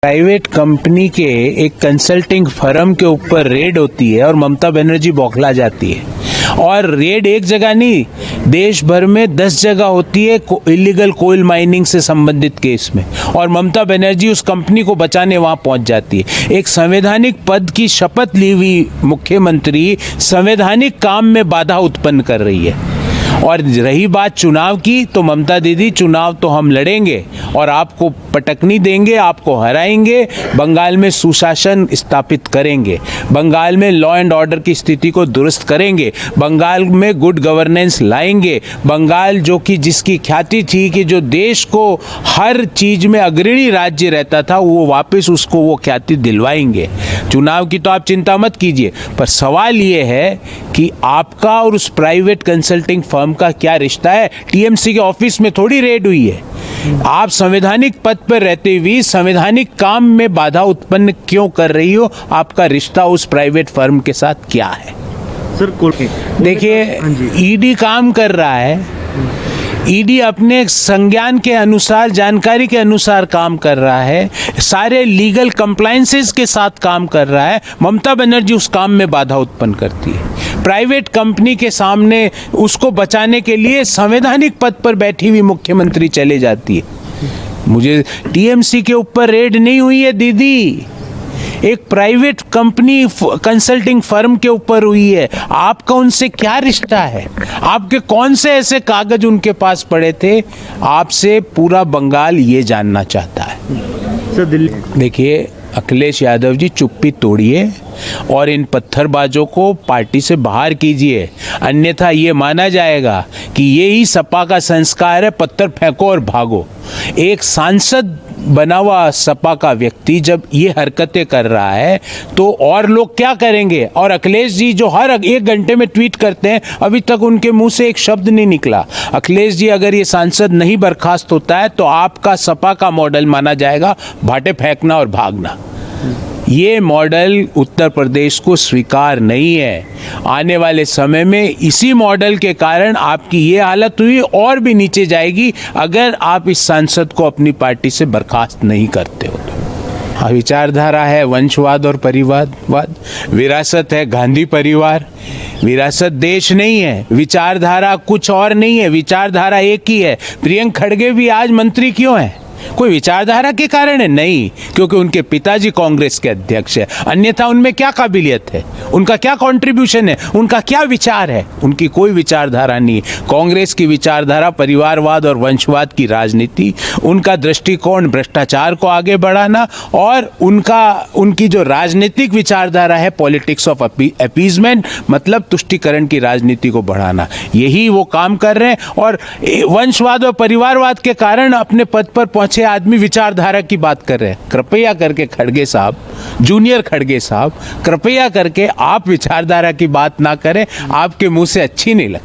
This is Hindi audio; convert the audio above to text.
प्राइवेट कंपनी के एक कंसल्टिंग फर्म के ऊपर रेड होती है और ममता बनर्जी बौखला जाती है। और रेड एक जगह नहीं, देश भर में 10 जगह होती है इलीगल कोल माइनिंग से संबंधित केस में, और ममता बनर्जी उस कंपनी को बचाने वहां पहुंच जाती है। एक संवैधानिक पद की शपथ ली हुई मुख्यमंत्री संवैधानिक काम में बाधा उत्पन्न कर रही है। और रही बात चुनाव की, तो ममता दीदी, चुनाव तो हम लड़ेंगे और आपको पटकनी देंगे, आपको हराएंगे, बंगाल में सुशासन स्थापित करेंगे, बंगाल में लॉ एंड ऑर्डर की स्थिति को दुरुस्त करेंगे, बंगाल में गुड गवर्नेंस लाएंगे। बंगाल जो कि जिसकी ख्याति थी कि जो देश को हर चीज में अग्रणी राज्य रहता था, वो वापस उसको वो ख्याति दिलवाएंगे। चुनाव की तो आप चिंता मत कीजिए, पर सवाल ये है कि आपका और उस प्राइवेट कंसल्टिंग फर्म का क्या रिश्ता है। टीएमसी के ऑफिस में थोड़ी रेड हुई है। आप संवैधानिक पद पर रहते हुए संवैधानिक काम में बाधा उत्पन्न क्यों कर रही हो? आपका रिश्ता उस प्राइवेट फर्म के साथ क्या है? सर देखिए, ईडी काम कर रहा है। ईडी अपने संज्ञान के अनुसार, जानकारी के अनुसार काम कर रहा है, सारे लीगल कंप्लायंसेस के साथ काम कर रहा है। ममता बनर्जी उस काम में बाधा उत्पन्न करती है। प्राइवेट कंपनी के सामने उसको बचाने के लिए संवैधानिक पद पर बैठी हुई मुख्यमंत्री चले जाती है। मुझे टीएमसी के ऊपर रेड नहीं हुई है दीदी, एक प्राइवेट कंपनी कंसल्टिंग फर्म के ऊपर हुई है। आपका उनसे क्या रिश्ता है? आपके कौन से ऐसे कागज उनके पास पड़े थे? आपसे पूरा बंगाल ये जानना चाहता है। सर दिल्ली देखिए, अखिलेश यादव जी, चुप्पी तोड़िए और इन पत्थरबाजों को पार्टी से बाहर कीजिए, अन्यथा ये माना जाएगा कि ये ही सपा का संस्कार है, पत्थर फेंको और भागो। एक सांसद बना हुआ सपा का व्यक्ति जब ये हरकतें कर रहा है तो और लोग क्या करेंगे? और अखिलेश जी जो हर 1 घंटे में ट्वीट करते हैं, अभी तक उनके मुंह से एक शब्द नहीं निकला। अखिलेश जी, अगर ये सांसद नहीं बर्खास्त होता है तो आपका सपा का मॉडल माना जाएगा भाटे फेंकना और भागना। ये मॉडल उत्तर प्रदेश को स्वीकार नहीं है। आने वाले समय में इसी मॉडल के कारण आपकी ये हालत हुई और भी नीचे जाएगी अगर आप इस सांसद को अपनी पार्टी से बर्खास्त नहीं करते हो तो। विचारधारा है वंशवाद और परिवारवाद, विरासत है गांधी परिवार। विरासत देश नहीं है, विचारधारा कुछ और नहीं है, विचारधारा एक ही है। प्रियंक खड़गे भी आज मंत्री क्यों है? कोई विचारधारा के कारण है? नहीं, क्योंकि उनके पिताजी कांग्रेस के अध्यक्ष है। अन्यथा उनमें क्या काबिलियत है? उनका क्या कंट्रीब्यूशन है? उनका क्या विचार है? उनकी कोई विचारधारा नहीं। कांग्रेस की विचारधारा परिवारवाद और वंशवाद की राजनीति, उनका दृष्टिकोण भ्रष्टाचार को आगे बढ़ाना, और उनकी जो राजनीतिक विचारधारा है पॉलिटिक्स ऑफ अपीजमेंट, मतलब तुष्टिकरण की राजनीति को बढ़ाना, यही वो काम कर रहे हैं। और वंशवाद और परिवारवाद के कारण अपने पद पर पहुंचे आदमी विचारधारा की बात कर रहे हैं। कृपया करके खड़गे साहब, जूनियर खड़गे साहब, कृपया करके आप विचारधारा की बात ना करें, आपके मुंह से अच्छी नहीं लगती।